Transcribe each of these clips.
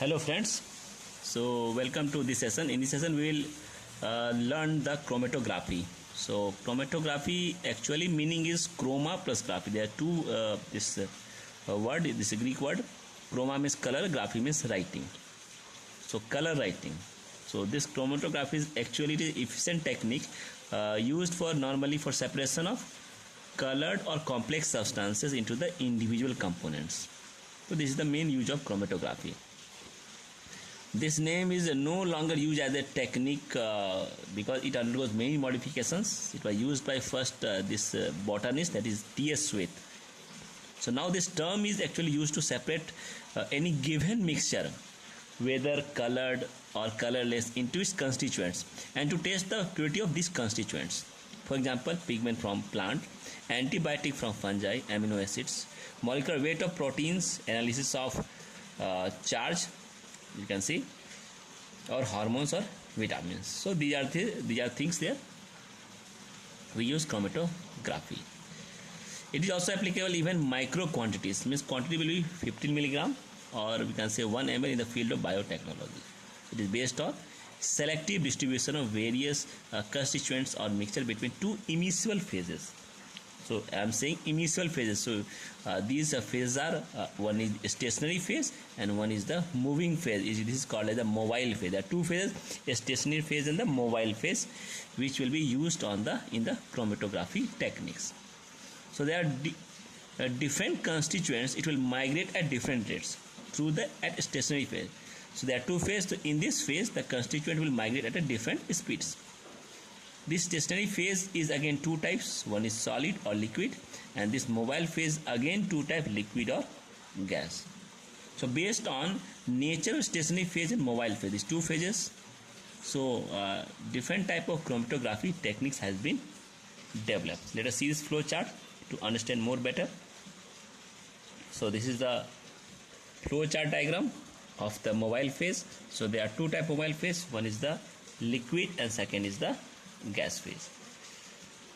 Hello friends, so welcome to this session. In this session we will learn the chromatography. So chromatography actually meaning is chroma plus graphy. There are two this word, this is a Greek word. Chroma means color, graphy means writing. So color writing. So this chromatography is actually the efficient technique used for normally for separation of colored or complex substances into the individual components. So this is the main use of chromatography. This name is no longer used as a technique because it undergoes many modifications. It was used by first this botanist, that is T.S. Sweet. So now this term is actually used to separate any given mixture, whether colored or colorless, into its constituents and to test the purity of these constituents. For example, pigment from plant, antibiotic from fungi, amino acids, molecular weight of proteins, analysis of charge, you can see, or hormones or vitamins. So these are things there we use chromatography. It is also applicable even micro quantities, means quantity will be 15 milligram or we can say 1 ml in the field of biotechnology. It is based on selective distribution of various constituents or mixture between two immiscible phases. So I am saying immiscible phases. So these phases are one is stationary phase and one is the moving phase. This is called as the mobile phase. There are two phases: a stationary phase and the mobile phase, which will be used on in the chromatography techniques. So there are different constituents. It will migrate at different rates through the at stationary phase. So there are two phases. So in this phase, the constituent will migrate at a different speeds. This stationary phase is again two types. One is solid or liquid, and this mobile phase again two types, liquid or gas. So based on nature of stationary phase and mobile phase, these two phases, so different type of chromatography techniques has been developed. Let us see this flow chart to understand more better. So this is the flow chart diagram of the mobile phase. So there are two type of mobile phase. One is the liquid and second is the gas phase.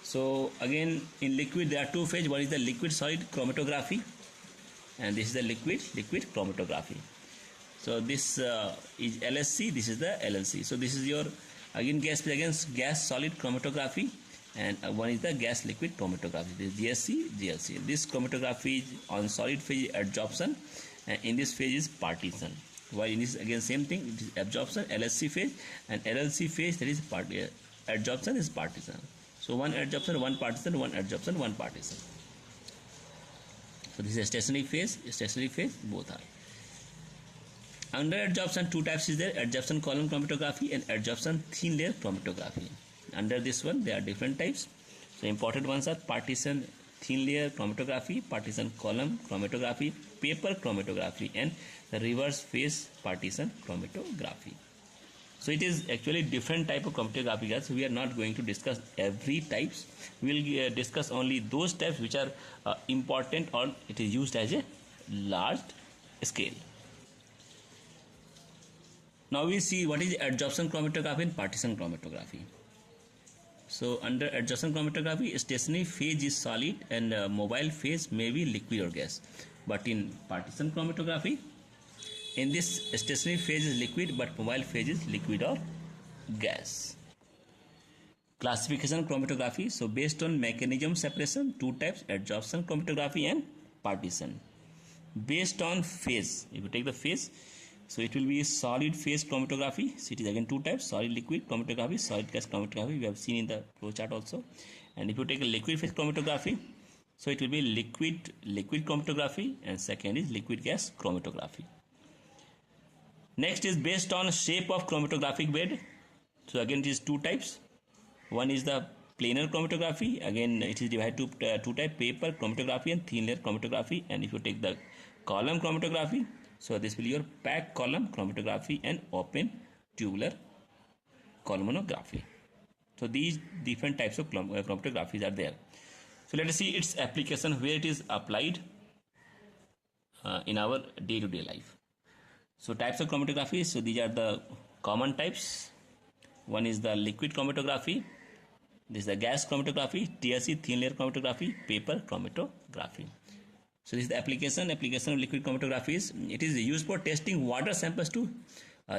So again in liquid there are two phases. One is the liquid solid chromatography and this is the liquid chromatography. So this is LSC, this is the LNC. So this is your again gas phase, again gas solid chromatography, and one is the gas liquid chromatography. This is GSC, GLC. This chromatography is on solid phase adsorption, and in this phase is partition. While in this again same thing, it is absorption, LSC phase, and LLC phase, that is adsorption is partition. So one adsorption, one partition, one adsorption, one partition. So this is a stationary phase, both are. Under adsorption, two types is there: adsorption column chromatography and adsorption thin layer chromatography. Under this one, there are different types. So important ones are partition thin layer chromatography, partition column chromatography, paper chromatography, and the reverse phase partition chromatography. So it is actually different type of chromatography, guys. We are not going to discuss every types. We will discuss only those types which are important or it is used as a large scale. Now we see what is adsorption chromatography and partition chromatography. So under adsorption chromatography, stationary phase is solid and mobile phase may be liquid or gas. But in partition chromatography, in this stationary phase is liquid but mobile phase is liquid or gas. Classification chromatography. So based on mechanism separation, two types: adsorption chromatography and partition. Based on phase, if you take the phase, so it will be solid phase chromatography. So it is again two types: solid liquid chromatography, solid gas chromatography. We have seen in the flow chart also. And if you take a liquid phase chromatography, so it will be liquid chromatography, and second is liquid gas chromatography. Next is based on shape of chromatographic bed. So again it is two types. One is the planar chromatography. Again it is divided to two types: paper chromatography and thin layer chromatography. And if you take the column chromatography, so this will be your packed column chromatography and open tubular columnography. So these different types of chromatographies are there. So let us see its application, where it is applied in our day-to-day life. So types of chromatography. So these are the common types. One is the liquid chromatography. This is the gas chromatography, TSC thin layer chromatography, paper chromatography. So this is the application of liquid chromatography is, it is used for testing water samples to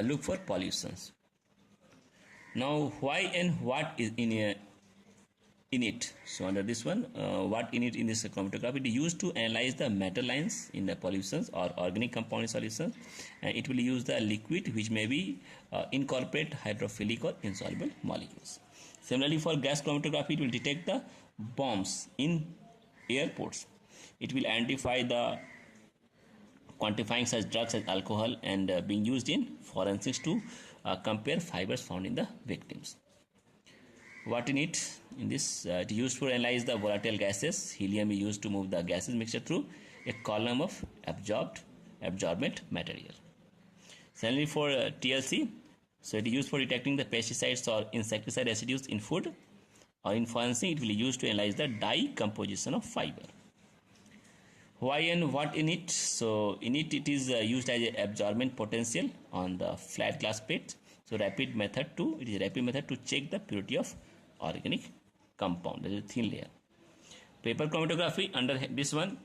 look for pollutions. Now why and what is in it. So under this one, what in it in this chromatography, it is used to analyze the metal lines in the pollutions or organic compound solutions, and it will use the liquid which may be incorporate hydrophilic or insoluble molecules. Similarly, for gas chromatography, it will detect the bombs in airports. It will identify the quantifying such drugs as alcohol and being used in forensics to compare fibers found in the victims. What in it? In this, it is used to analyze the volatile gases. Helium is used to move the gases mixture through a column of absorbent material. Similarly, for TLC, so it is used for detecting the pesticides or insecticide residues in food, or in forensic, it will be used to analyze the dye composition of fiber. Why and what in it? So in it is used as a absorbent potential on the flat glass plate. So rapid method to check the purity of organic compound. That is a thin layer. Paper chromatography, under this one,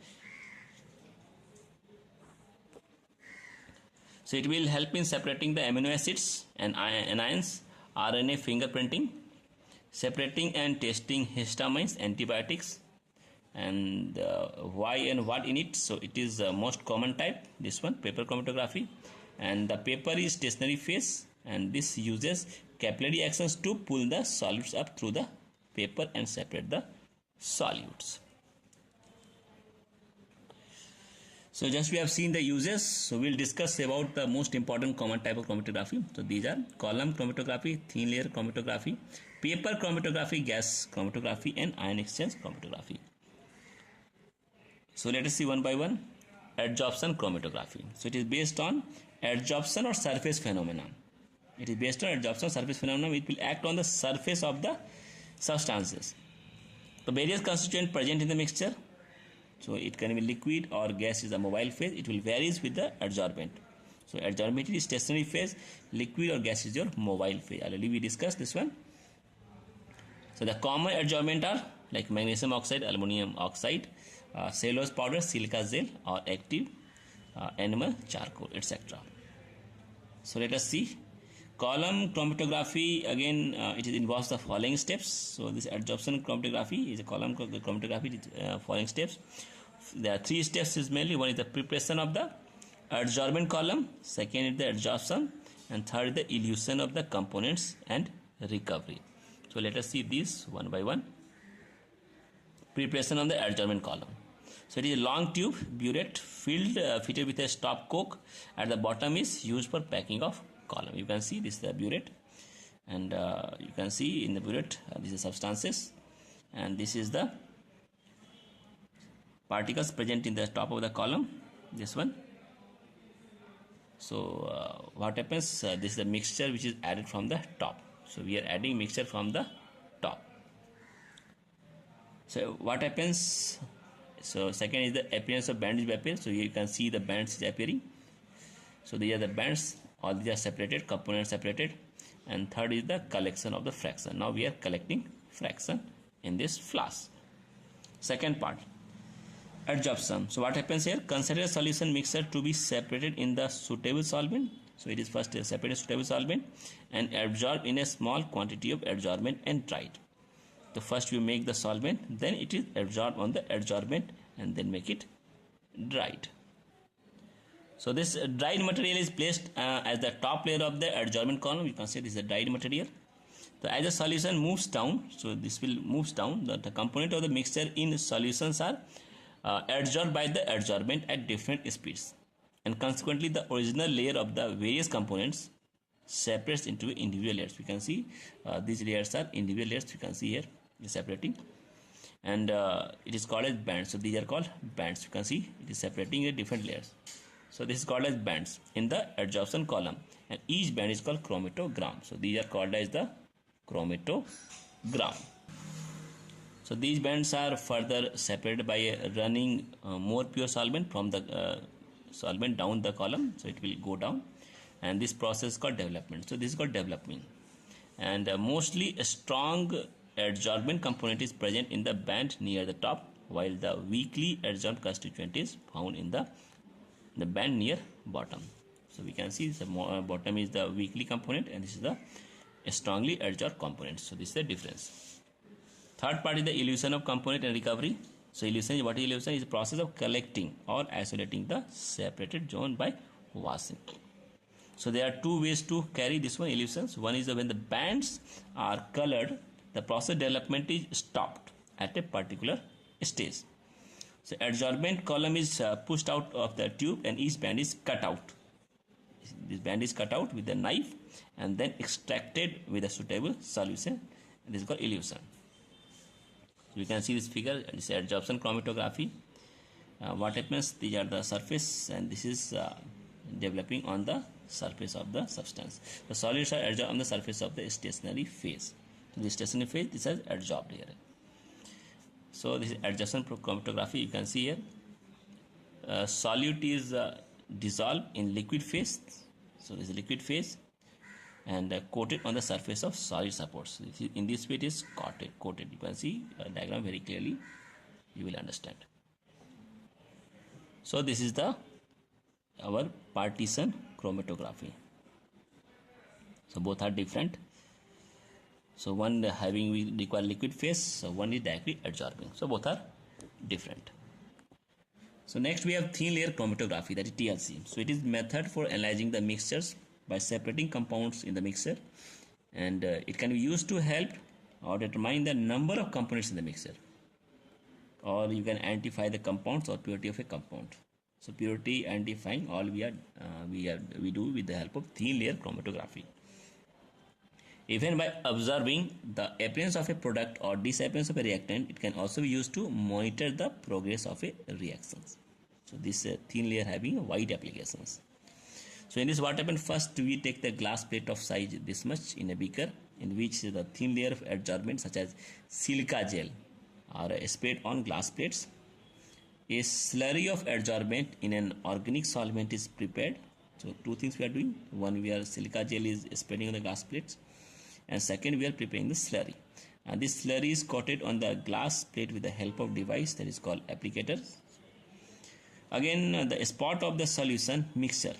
so it will help in separating the amino acids and anions, RNA fingerprinting, separating and testing histamines, antibiotics, and why and what in it. So it is the most common type, this one, paper chromatography, and the paper is stationary phase, and this uses capillary actions to pull the solutes up through the paper and separate the solutes. So just we have seen the uses, so we'll discuss about the most important common type of chromatography. So these are column chromatography, thin layer chromatography, paper chromatography, gas chromatography, and ion exchange chromatography. So let us see one by one. Adsorption chromatography. So it is based on adsorption or surface phenomenon. It is based on adsorption surface phenomenon. It will act on the surface of the substances. The various constituents present in the mixture. So it can be liquid or gas is a mobile phase. It will varies with the adsorbent. So adsorbent is stationary phase. Liquid or gas is your mobile phase. Already we discussed this one. So the common adsorbent are like magnesium oxide, aluminum oxide, cellulose powder, silica gel, or active animal charcoal, etc. So let us see. Column chromatography, again it involves the following steps. So this adsorption chromatography is a column chromatography, following steps. There are three steps is mainly. One is the preparation of the adsorbent column, second is the adsorption, and third is the elution of the components and recovery. So let us see these one by one. Preparation of the adsorbent column. So it is a long tube burette fitted with a stop coke. At the bottom is used for packing of column. You can see this is the burette, and you can see in the burette this is substances, and this is the particles present in the top of the column, this one. So what happens, this is the mixture which is added from the top. So we are adding mixture from the top. So what happens, so second is the appearance of bands will appear. So here you can see the bands is appearing. So these are the bands, all these are separated, components separated. And third is the collection of the fraction. Now we are collecting fraction in this flask. Second part, adsorption. So what happens here, consider a solution mixture to be separated in the suitable solvent. So it is first separated suitable solvent and absorbed in a small quantity of adsorbent and dried. So first we make the solvent, then it is absorbed on the adsorbent, and then make it dried. So this dried material is placed as the top layer of the adsorbent column. You can say this is a dried material. So as the solution moves down, so this will moves down, the component of the mixture in solutions are adsorbed by the adsorbent at different speeds, and consequently the original layer of the various components separates into individual layers. We can see these layers are individual layers. You can see here is separating, and it is called as bands. So these are called bands. You can see it is separating in different layers. So this is called as bands in the adsorption column, and each band is called chromatogram. So these are called as the chromatogram. So these bands are further separated by running more pure solvent from the solvent down the column. So it will go down, and this process is called development. So this is called development, and mostly a strong adsorbent component is present in the band near the top, while the weakly adsorbed constituent is found in the band near bottom. So we can see the bottom is the weakly component and this is the strongly adsorbed component. So this is the difference. Third part is the elution of component and recovery. So elution, what is elution? Is the process of collecting or isolating the separated zone by washing. So there are two ways to carry this one, elutions. One is when the bands are colored, the process development is stopped at a particular stage. So adsorbent column is pushed out of the tube and each band is cut out. This band is cut out with a knife and then extracted with a suitable solution. This is called elution. So you can see this figure, this is adsorption chromatography. What happens? These are the surface and this is developing on the surface of the substance. The solids are adsorbed on the surface of the stationary phase. So the stationary phase, this is adsorbed here. So this is adsorption chromatography. You can see here solute is dissolved in liquid phase. So this is liquid phase and coated on the surface of solid supports. In this way it is coated. You can see diagram very clearly. You will understand. So this is our partition chromatography. So both are different. So one having we require liquid phase, so one is directly adsorbing. So both are different. So next we have thin layer chromatography, that is TLC. So it is method for analyzing the mixtures by separating compounds in the mixture, and it can be used to help or determine the number of components in the mixture, or you can identify the compounds or purity of a compound. So purity identifying all we do with the help of thin layer chromatography. Even by observing the appearance of a product or disappearance of a reactant, it can also be used to monitor the progress of a reaction. So this thin layer having wide applications. So in this, what happens? First we take the glass plate of size this much in a beaker, in which the thin layer of adsorbent such as silica gel are sprayed on glass plates. A slurry of adsorbent in an organic solvent is prepared. So two things we are doing. One, we are silica gel is spreading on the glass plates, and second, we are preparing the slurry. And this slurry is coated on the glass plate with the help of device that is called applicator. Again, the spot of the solution mixture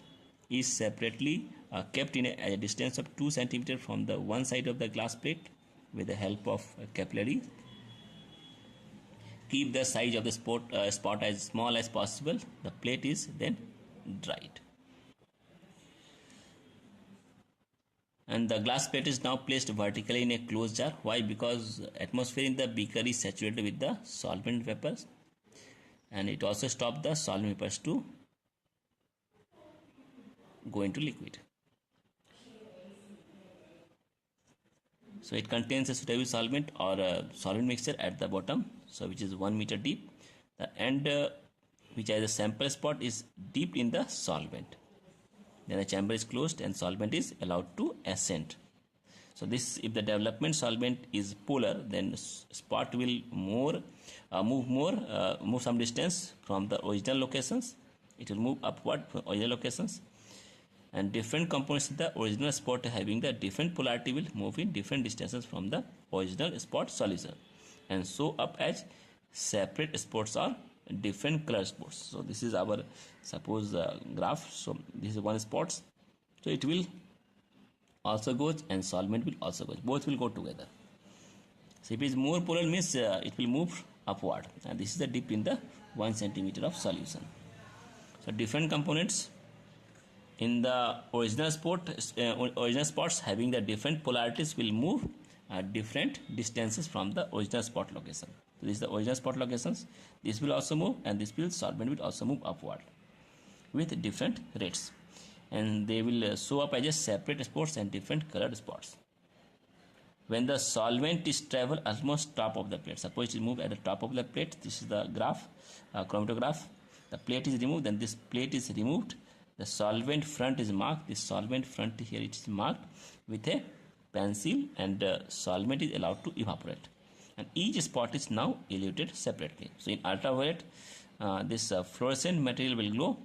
is separately kept in a distance of 2 cm from the one side of the glass plate with the help of capillary. Keep the size of the spot as small as possible. The plate is then dried. And the glass plate is now placed vertically in a closed jar. Why? Because atmosphere in the beaker is saturated with the solvent vapors, and it also stops the solvent vapors to go into liquid. So it contains a suitable solvent or a solvent mixture at the bottom, so which is 1 meter deep. The end which has a sample spot is dipped in the solvent. Then the chamber is closed and solvent is allowed to ascend. So this, if the development solvent is polar, then spot will move some distance from the original locations. It will move upward from original locations, and different components in the original spot having the different polarity will move in different distances from the original spot solution, and so up as separate spots or different color spots. So this is our suppose graph. So this is one spot, so it will also goes and solvent will also go, both will go together. So if it is more polar means it will move upward, and this is the dip in the 1 centimeter of solution. So different components in the original spots having the different polarities will move at different distances from the original spot location. So this is the original spot locations. This will also move, and this solvent will also move upward with different rates, and they will show up as a separate spots and different colored spots. When the solvent is travel almost top of the plate, suppose it move at the top of the plate. This is the graph, chromatograph. The plate is removed, then this plate is removed. The solvent front is marked. This solvent front here it is marked with a pencil, and solvent is allowed to evaporate, and each spot is now eluted separately. So in ultraviolet, this fluorescent material will glow.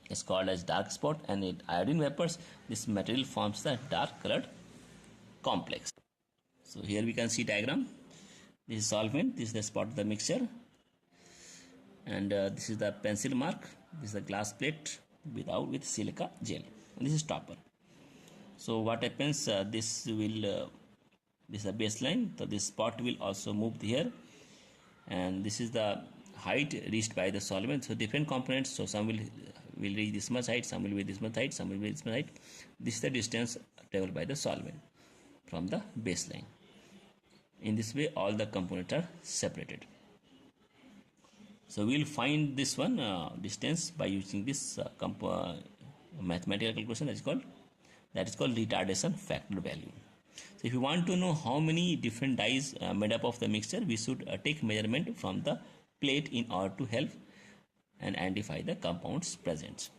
It's called as dark spot, and in iodine vapors, this material forms the dark colored complex. So here we can see diagram. This is solvent. This is the spot of the mixture. and this is the pencil mark. This is the glass plate with silica gel, and this is topper. So what happens, this is the baseline, so this spot will also move here, and this is the height reached by the solvent. So different components, so some will reach this much height, some will be this much height, some will be this much height. This is the distance traveled by the solvent from the baseline. In this way all the components are separated. So we will find this one distance by using this mathematical calculation that is called retardation factor value. So if you want to know how many different dyes made up of the mixture, we should take measurement from the plate in order to help and identify the compounds present.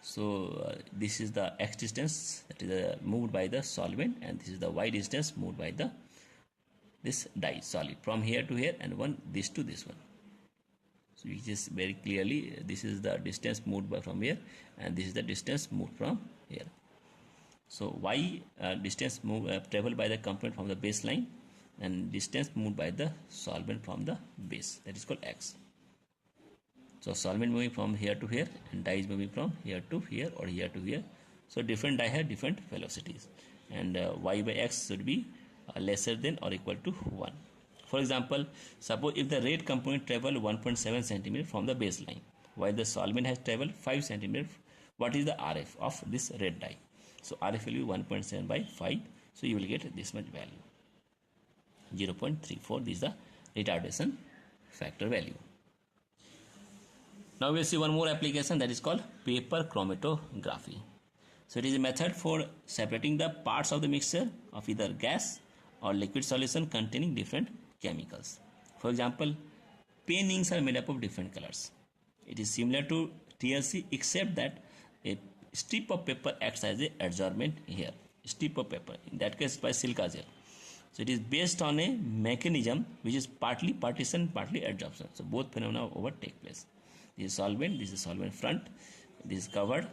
So this is the x distance that is moved by the solvent, and this is the y distance moved by the this dye solid from here to here, and this to this one. So which is very clearly, this is the distance moved by from here, and this is the distance moved from here. So y distance traveled by the component from the baseline, and distance moved by the solvent from the base, that is called x. So solvent moving from here to here, and dye is moving from here to here or here to here. So different dye have different velocities, and y by x should be lesser than or equal to 1. For example, suppose if the red component travel 1.7 cm from the baseline, while the solvent has traveled 5 cm, what is the RF of this red dye? So RF will be 1.7 by 5, so you will get this much value, 0.34. This is the retardation factor value. Now we will see one more application, that is called paper chromatography. So it is a method for separating the parts of the mixture of either gas or liquid solution containing different chemicals. For example, pen inks are made up of different colors. It is similar to TLC, except that a strip of paper acts as a adsorbent here. Strip of paper, in that case by silica gel. So it is based on a mechanism which is partly partition, partly adsorption. So both phenomena over take place. This is solvent, this is solvent front, this is covered,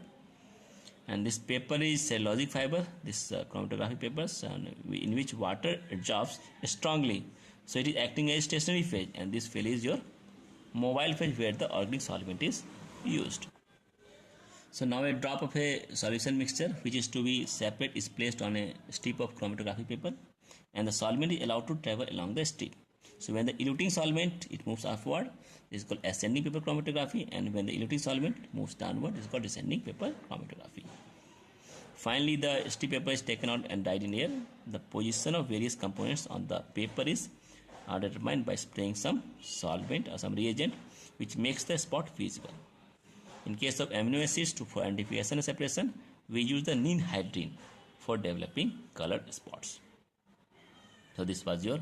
and this paper is cellulosic fiber, this chromatography papers, in which water adsorbs strongly. So it is acting as stationary phase, and this phase is your mobile phase where the organic solvent is used. So now a drop of a solution mixture which is to be separate is placed on a strip of chromatography paper, and the solvent is allowed to travel along the strip. So when the eluting solvent, it moves upward, this is called ascending paper chromatography, and when the eluting solvent moves downward, this is called descending paper chromatography. Finally, the strip paper is taken out and dyed in air. The position of various components on the paper is determined by spraying some solvent or some reagent which makes the spot visible. In case of amino acids for identification and separation, we use the ninhydrin for developing colored spots. So this was your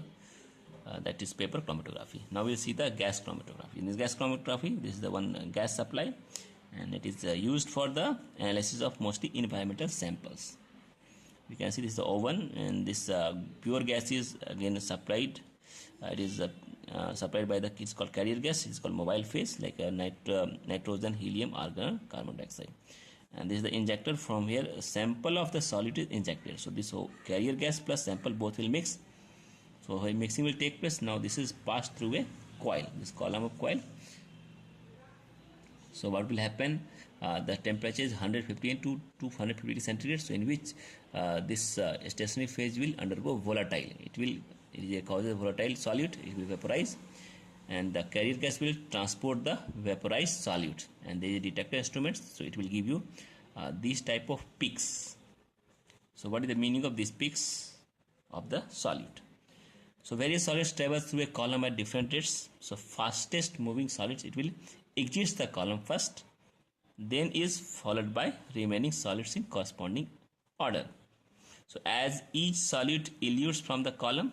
that is paper chromatography. Now we'll see the gas chromatography. In this gas chromatography, this is the one gas supply, and it is used for the analysis of mostly environmental samples. You can see this is the oven, and this pure gas is again supplied. It is supplied by the, it's called carrier gas. It's called mobile phase, like nitrogen, helium, argon, carbon dioxide. And this is the injector. From here a sample of the solid is injected. So this whole carrier gas plus sample both will mix. So mixing will take place. Now this is passed through a coil, this column of coil. So what will happen, the temperature is 150 to 250 degrees centigrade, so in which this stationary phase will undergo volatile. It is a cause of volatile solute, it will vaporize, and the carrier gas will transport the vaporized solute, and there is a detector instrument, so it will give you these type of peaks. So what is the meaning of these peaks of the solute? So various solids travel through a column at different rates. So fastest moving solids, it will exit the column first, then is followed by remaining solids in corresponding order. So as each solid eludes from the column,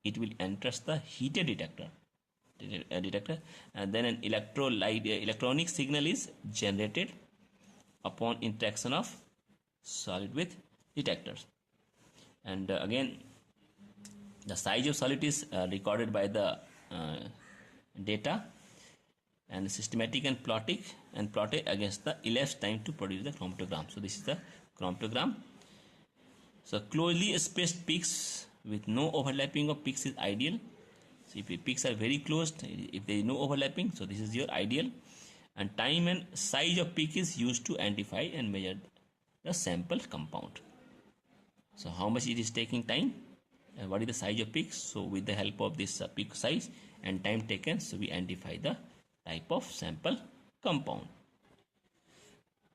it will enter the heated detector, and then an electronic signal is generated upon interaction of solid with detectors. And again, the size of solid is recorded by the data, and systematic and plotted against the elapsed time to produce the chromatogram. So this is the chromatogram. So closely spaced peaks with no overlapping of peaks is ideal, So if the peaks are very close, if there is no overlapping, so this is your ideal. And time and size of peak is used to identify and measure the sample compound. So how much it is taking time, and what is the size of peak? So with the help of this peak size and time taken, so we identify the type of sample compound.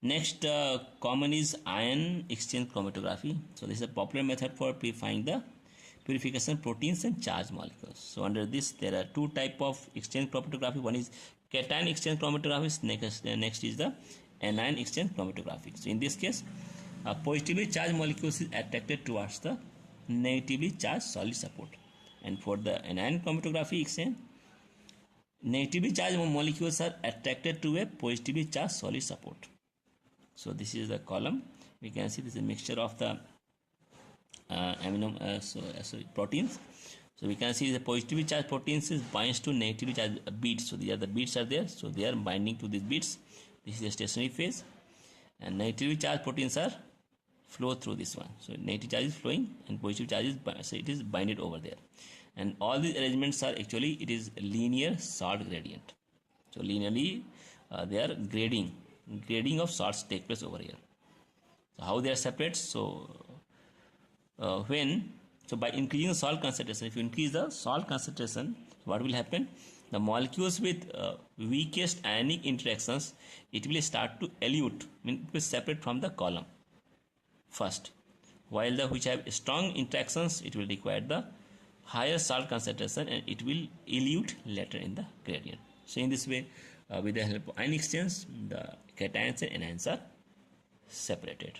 Next common is ion exchange chromatography. So this is a popular method for purifying the purification proteins and charged molecules. So under this there are two type of exchange chromatography. One is cation exchange chromatography. Next is the anion exchange chromatography. So in this case, positively charged molecules is attracted towards the negatively charged solid support, and for the anion chromatography exchange, negatively charged molecules are attracted to a positively charged solid support. So this is the column. We can see this is a mixture of the proteins. So we can see the positively charged proteins is binds to negatively charged beads. So these are the beads are there. So they are binding to these beads. This is the stationary phase, and negatively charged proteins are flow through this one. So negative charge is flowing and positive charge is so it is binded over there. And all these arrangements are actually it is linear salt gradient. So linearly they are grading of salts take place over here. So how they are separate? So by increasing the salt concentration, if you increase the salt concentration, what will happen? The molecules with weakest ionic interactions, it will start to elute, it will separate from the column first, while the which have strong interactions, it will require the higher salt concentration and it will elute later in the gradient. So in this way, with the help of ion exchange, the cations and anions are separated.